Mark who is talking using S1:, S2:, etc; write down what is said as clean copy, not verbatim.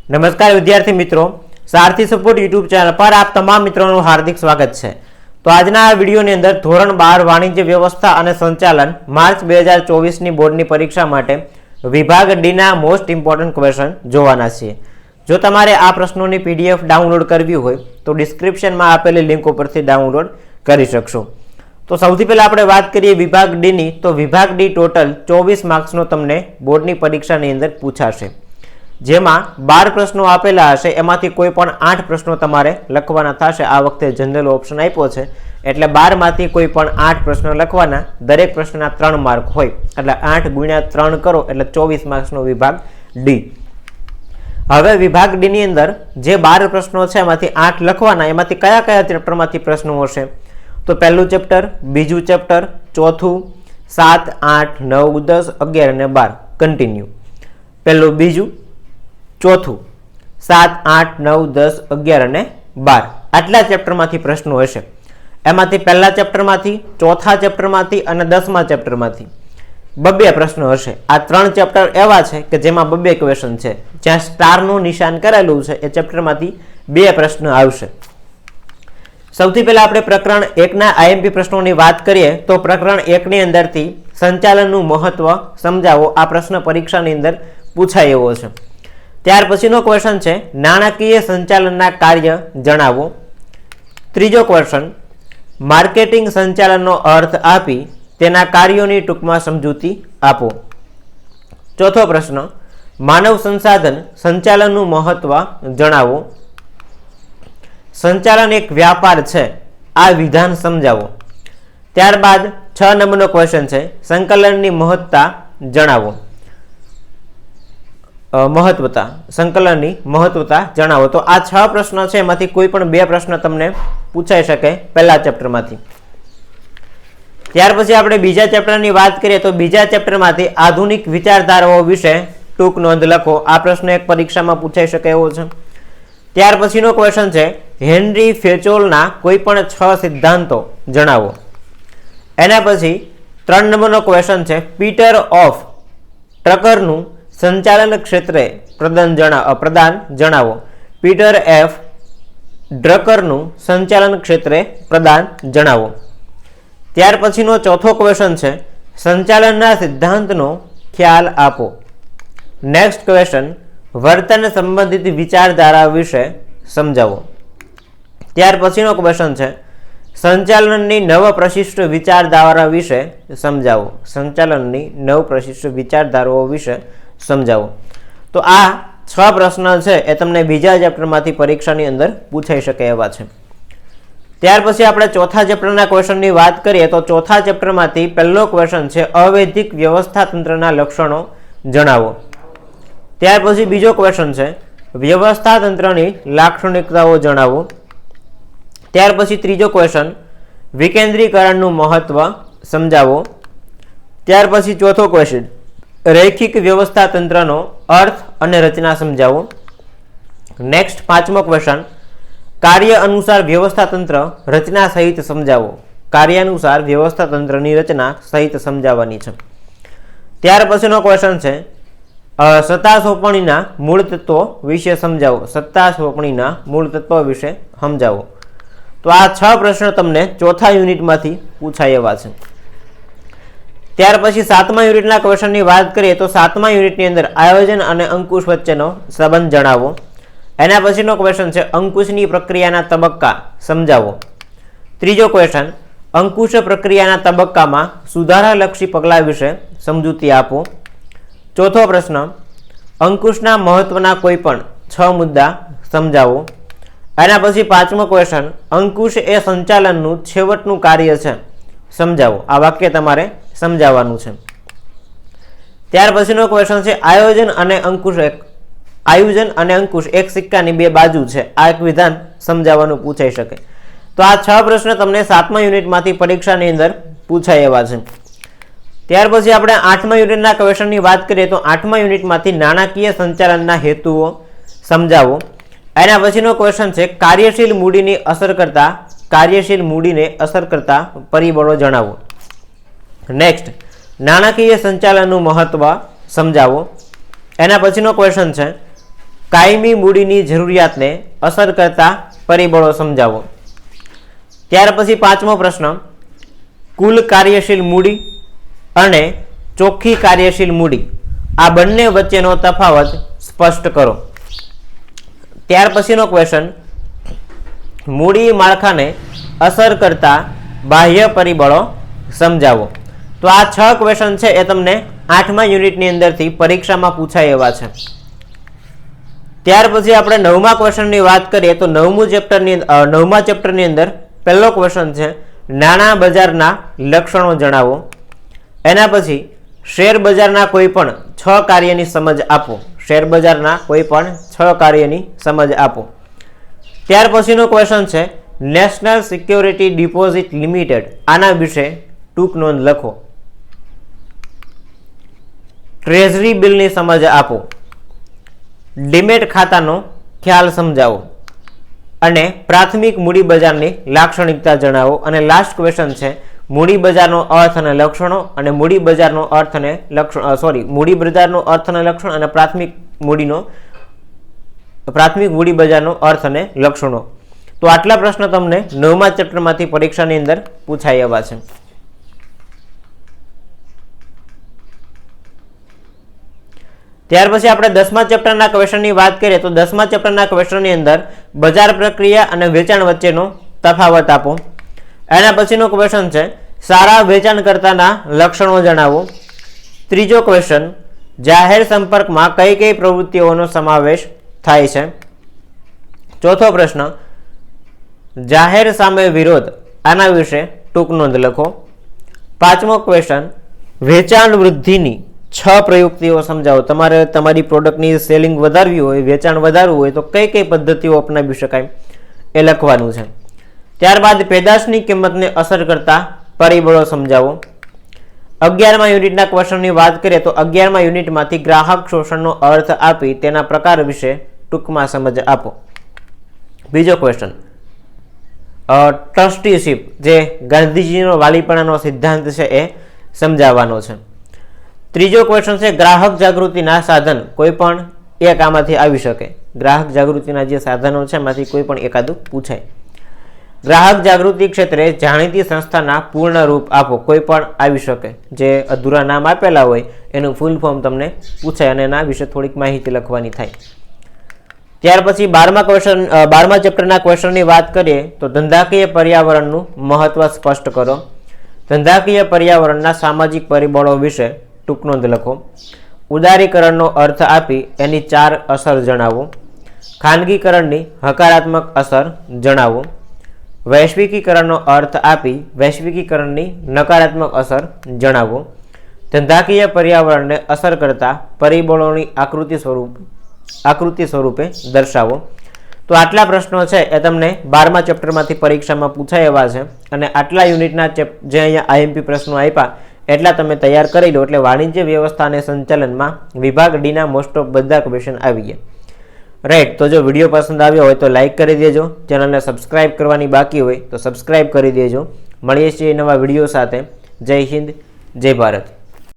S1: नमस्कार विद्यार्थी मित्रों, सारथी सपोर्ट यूट्यूब चैनल पर आप तमाम मित्रों हार्दिक स्वागत है। तो आज वीडियो अंदर धोरण 12 वाणिज्य व्यवस्था और संचालन मार्च 2024 ની બોર્ડની પરીક્ષા માટે વિભાગ ડી ના મોસ્ટ ઇમ્પોર્ટન્ટ ક્વેશ્ચન જોવાના છે। જો તમારે આ પ્રશ્નોની પીડીએફ ડાઉનલોડ કરવી હોય તો ડિસ્ક્રિપ્શનમાં આપેલી લિંક ઉપરથી ડાઉનલોડ કરી શકશો। તો સૌથી પહેલા આપણે વાત કરીએ વિભાગ ડી ની, તો વિભાગ ડી ટોટલ 24 માર્ક્સનો તમને બોર્ડની પરીક્ષાની અંદર પૂછાશે, જેમાં 12 પ્રશ્નો આપેલા હશે, એમાંથી કોઈ પણ 8 પ્રશ્નો તમારે લખવાના થશે। આ વખતે જનરલ ઓપ્શન આપ્યો છે એટલે 12 માંથી કોઈ પણ 8 પ્રશ્નો લખવાના, દરેક પ્રશ્નના 3 માર્ક હોય એટલે 8 × 3 કરો એટલે 24 માર્ક્સનો વિભાગ ડી। હવે વિભાગ ડી ની અંદર જે 12 પ્રશ્નો છે એમાંથી 8 લખવાના, એમાંથી કયા કયા ચેપ્ટરમાંથી પ્રશ્નો હશે? તો પહેલું ચેપ્ટર, બીજું ચેપ્ટર, ચોથું, 7, 8, 9, 10, 11 અને 12 કન્ટિન્યુ, પહેલું, બીજું, ચોથું, 7, 8, 9, 10, 11 અને 12 આટલા ચેપ્ટરમાંથી પ્રશ્નો હશે। એમાંથી પહેલા ચેપ્ટરમાંથી, ચોથા ચેપ્ટરમાંથી અને 10મા ચેપ્ટરમાંથી બબ્બે પ્રશ્નો હશે। આ 3 ચેપ્ટર એવા છે કે જેમાં બબ્બે ક્વેશ્ચન છે, જ્યાં સ્ટારનું નિશાન કરેલું છે એ ચેપ્ટરમાંથી 2 પ્રશ્ન આવશે। સૌથી પહેલા આપણે પ્રકરણ 1 ના આઈએમપી પ્રશ્નોની વાત કરીએ તો પ્રકરણ 1 ની અંદરથી સંચાલનનું મહત્વ સમજાવો આ પ્રશ્ન પરીક્ષાની અંદર પૂછાય એવો છે। ત્યાર પછીનો ક્વેશ્ચન છે નાણાકીય સંચાલનના કાર્ય જણાવો। ત્રીજો ક્વેશ્ચન માર્કેટિંગ સંચાલનનો અર્થ આપી તેના કાર્યોની ટૂંકમાં સમજૂતી આપો। ચોથો પ્રશ્ન માનવ સંસાધન સંચાલનનું મહત્વ જણાવો। સંચાલન એક વ્યાપાર છે આ વિધાન સમજાવો। ત્યારબાદ 6 નંબરનો ક્વેશ્ચન છે સંકલનની મહત્તા જણાવો। સંકલનની મહત્વતા જણાવો। તો આ 6 પ્રશ્નો છે, એમાંથી કોઈ પણ 2 પ્રશ્ન તમને પૂછાઈ શકે પહેલા ચેપ્ટરમાંથી। ત્યાર પછી આપણે બીજા ચેપ્ટરની વાત કરીએ તો બીજા ચેપ્ટરમાંથી આધુનિક વિચારધારાઓ વિશે ટૂંક નોંધ લખો। આ પ્રશ્ન એક પરીક્ષામાં પૂછાઈ શકે એવો છે। ત્યાર પછીનો ક્વેશ્ચન છે હેનરી ફેચોલના કોઈ પણ 6 સિદ્ધાંતો જણાવો। એના પછી 3 નંબરનો ક્વેશ્ચન છે પીટર ઓફ ટ્રકરનું સંચાલન ક્ષેત્રે પ્રદાન જણાવો। પીટર એફ ડ્રકરનું સંચાલન ક્ષેત્રે પ્રદાન જણાવો। ત્યાર પછીનો ચોથો ક્વેશ્ચન છે સંચાલનના સિદ્ધાંતનો ખ્યાલ આપો। નેક્સ્ટ ક્વેશ્ચન વર્તન સંબંધિત વિચારધારા વિશે સમજાવો। ત્યાર પછીનો ક્વેશ્ચન છે સંચાલનની 9 પ્રશિષ્ટ વિચારધારા વિશે સમજાવો। સંચાલનની 9 પ્રશિષ્ટ વિચારધારાઓ વિશે સમજાવો। તો આ 6 પ્રશ્ન છે એ તમને બીજા ચેપ્ટરમાંથી પરીક્ષાની અંદર પૂછાઈ શકે એવા છે। ત્યાર પછી આપણે ચોથા ચેપ્ટરના ક્વેશ્ચનની વાત કરીએ તો ચોથા ચેપ્ટરમાંથી પહેલો ક્વેશ્ચન છે અવૈધિક વ્યવસ્થા તંત્રના લક્ષણો જણાવો। ત્યાર પછી બીજો ક્વેશ્ચન છે વ્યવસ્થા તંત્રની લાક્ષણિકતાઓ જણાવો। ત્યાર પછી ત્રીજો ક્વેશ્ચન વિકેન્દ્રીકરણનું મહત્વ સમજાવો। ત્યાર પછી ચોથો ક્વેશ્ચન રૈખિક વ્યવસ્થા તંત્રનો અર્થ અને રચના સમજાવો। નેક્સ્ટ 5મો ક્વેશ્ચન કાર્ય અનુસાર વ્યવસ્થા તંત્ર રચના સહિત સમજાવો। કાર્ય અનુસાર વ્યવસ્થા તંત્રની રચના સહિત સમજાવવાની છે। ત્યાર પછીનો ક્વેશ્ચન છે સત્તા સોંપણીના મૂળ તત્વો વિશે સમજાવો। સત્તા સોંપણીના મૂળ તત્વો વિશે સમજાવો। તો આ 6 પ્રશ્નો તમને ચોથા યુનિટમાંથી પૂછાય એવા છે। ત્યાર પછી 7મા યુનિટના ક્વેશ્ચનની વાત કરીએ તો 7મા યુનિટની અંદર આયોજન અને અંકુશ વચ્ચેનો સંબંધ જણાવો। એના પછીનો ક્વેશ્ચન છે અંકુશની પ્રક્રિયાના તબક્કા સમજાવો। ત્રીજો ક્વેશ્ચન અંકુશ પ્રક્રિયાના તબક્કામાં સુધારાલક્ષી પગલાં વિશે સમજૂતી આપો। ચોથો પ્રશ્ન અંકુશના મહત્વના કોઈ પણ 6 મુદ્દા સમજાવો। એના પછી 5મો ક્વેશ્ચન અંકુશ એ સંચાલનનું છેવટનું કાર્ય છે સમજાવો। આ વાક્ય તમારે સમજાવવાનું છે। ત્યાર પછીનો ક્વેશ્ચન છે આયોજન અને અંકુશ એક સિક્કાની 2 બાજુ છે આ એક વિધાન સમજાવવાનું પૂછાઈ શકે। તો આ 6 પ્રશ્ન તમને 7મા યુનિટમાંથી પરીક્ષાની અંદર પૂછાય એવા છે। ત્યાર પછી આપણે 8મા યુનિટના ક્વેશ્ચનની વાત કરીએ તો 8મા યુનિટમાંથી નાણાકીય સંચાલનના હેતુઓ સમજાવો। એના પછીનો ક્વેશ્ચન છે કાર્યશીલ મૂડીને અસર કરતા પરિબળો જણાવો। નેક્સ્ટ નાણાકીય સંચાલનનું મહત્વ સમજાવો। એના પછીનો ક્વેશ્ચન છે કાયમી મૂડીની જરૂરિયાતને અસર કરતા પરિબળો સમજાવો. ત્યાર પછી પાંચમો પ્રશ્ન, કુલ કાર્યશીલ મૂડી અને ચોખ્ખી કાર્યશીલ મૂડી આ બંને વચ્ચેનો તફાવત સ્પષ્ટ કરો. ત્યાર પછીનો ક્વેશ્ચન, મૂડી માળખાને અસર કરતા બાહ્ય પરિબળો સમજાવો. તો આ 6 ક્વેશ્ચન છે એ તમને 8મા યુનિટની અંદરથી પરીક્ષામાં પૂછાય એવા છે. ત્યાર પછી આપણે 9મા ક્વેશ્ચનની વાત કરીએ તો 9મા ચેપ્ટરની અંદર પહેલો ક્વેશ્ચન છે, નાણાં બજારના લક્ષણો જણાવો. એના પછી શેર બજારના કોઈ પણ 6 કાર્યની સમજ આપો. શેર બજારના કોઈ પણ 6 કાર્યની સમજ આપો. ત્યાર પછીનો ક્વેશ્ચન છે, નેશનલ સિક્યોરિટી ડિપોઝિટ લિમિટેડ આના વિશે ટૂંક નોંધ લખો. ટ્રેઝરી બિલની સમજ આપો. ડીમેટ ખાતાનો ખ્યાલ સમજાવો અને પ્રાથમિક મૂડી બજારની લાક્ષણિકતા જણાવો. અને લાસ્ટ ક્વેશ્ચન છે, મૂડી બજારનો અર્થ અને લક્ષણો અને મૂડી બજારનો અર્થ અને મૂડી બજારનો અર્થ અને લક્ષણ અને પ્રાથમિક મૂડી બજારનો અર્થ અને લક્ષણો. તો આટલા પ્રશ્નો તમને 9મા ચેપ્ટરમાંથી પરીક્ષાની અંદર પૂછાય એવા છે. ત્યાર પછી આપણે 10મા ચેપ્ટરના ક્વેશ્ચનની વાત કરીએ તો 10મા ચેપ્ટરના ક્વેશ્ચનની અંદર બજાર પ્રક્રિયા અને વેચાણ વચ્ચેનો તફાવત આપો. એના પછીનો ક્વેશ્ચન છે, સારા વેચાણકર્તાના લક્ષણો જણાવો. ત્રીજો ક્વેશ્ચન, જાહેર સંપર્કમાં કઈ કઈ પ્રવૃત્તિઓનો સમાવેશ થાય છે. ચોથો પ્રશ્ન, જાહેર સામે વિરોધ આના વિશે ટૂંક નોંધ લખો. પાંચમો ક્વેશ્ચન, વેચાણ વૃદ્ધિની 6 પ્રયુક્તિઓ સમજાવો. તમારે તમારી પ્રોડક્ટની સેલિંગ વધારવી હોય, વેચાણ વધારવું હોય તો કઈ કઈ પદ્ધતિઓ અપનાવી શકાય એ લખવાનું છે. ત્યારબાદ પેદાશની કિંમતને અસર કરતા પરિબળો સમજાવો. 11મા યુનિટના ક્વેશ્ચનની વાત કરીએ તો 11મા યુનિટમાંથી ગ્રાહક શોષણનો અર્થ આપી તેના પ્રકાર વિશે ટૂંકમાં સમજ આપો. બીજો ક્વેશ્ચન, ટ્રસ્ટીશીપ જે ગાંધીજીનો વાલીપણાનો સિદ્ધાંત છે એ સમજાવવાનો છે. ત્રીજો ક્વેશ્ચન છે, ગ્રાહક જાગૃતિના સાધન કોઈ પણ એક આમાંથી આવી શકે. ગ્રાહક જાગૃતિના જે સાધનો છે એમાંથી કોઈ પણ એકાદું પૂછાય. ગ્રાહક જાગૃતિ ક્ષેત્રે જાણીતી સંસ્થાના પૂર્ણ રૂપ આપો. કોઈ પણ આવી શકે. જે અધૂરા નામ આપેલા હોય એનું ફૂલ ફોર્મ તમને પૂછાય અને એના વિશે થોડીક માહિતી લખવાની થાય. ત્યાર પછી 12મા ચેપ્ટરના ક્વેશ્ચનની વાત કરીએ તો ધંધાકીય પર્યાવરણનું મહત્વ સ્પષ્ટ કરો. ધંધાકીય પર્યાવરણના સામાજિક પરિબળો વિશે ટૂંક નોંધ લખો. ઉદારીકરણનો અર્થ આપી એની 4 અસર જણાવો. ખાનગીકરણની હકારાત્મક અસર જણાવો. વૈશ્વિકીકરણનો અર્થ આપી વૈશ્વિકીકરણની નકારાત્મક અસર જણાવો. ધંધાકીય પર્યાવરણને અસર કરતા પરિબળોની આકૃતિ સ્વરૂપે દર્શાવો. તો આટલા પ્રશ્નો છે એ તમને 12મા ચેપ્ટરમાંથી પરીક્ષામાં પૂછાય એવા છે. અને આટલા યુનિટના જે અહીંયા આઈએમપી પ્રશ્નો આપ્યા એટલા તમે તૈયાર કરી લો એટલે વાણિજ્ય વ્યવસ્થા અને સંચાલનમાં વિભાગ ડીના મોસ્ટ ઓફ બધા ક્વેશ્ચન આવી ગયા. રાઈટ, તો જો વિડીયો પસંદ આવ્યો હોય તો લાઇક કરી દેજો. ચેનલને સબસ્ક્રાઇબ કરવાની બાકી હોય તો સબસ્ક્રાઇબ કરી દેજો. મળીએ છીએ નવા વિડીયો સાથે. જય હિન્દ, જય ભારત.